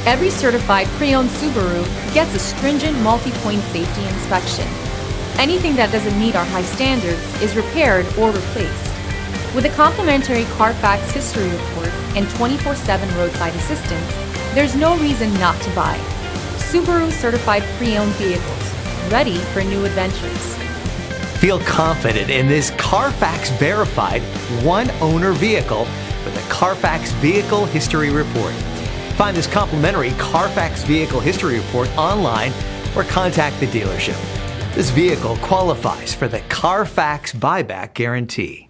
Every certified pre-owned Subaru gets a stringent multi-point safety inspection. Anything that doesn't meet our high standards is repaired or replaced. With a complimentary Carfax history report and 24/7 roadside assistance, there's no reason not to buy. Subaru certified pre-owned vehicles, ready for new adventures. Feel confident in this Carfax verified one-owner vehicle with a Carfax Vehicle History Report. Find this complimentary Carfax Vehicle History Report online or contact the dealership. This vehicle qualifies for the Carfax Buyback Guarantee.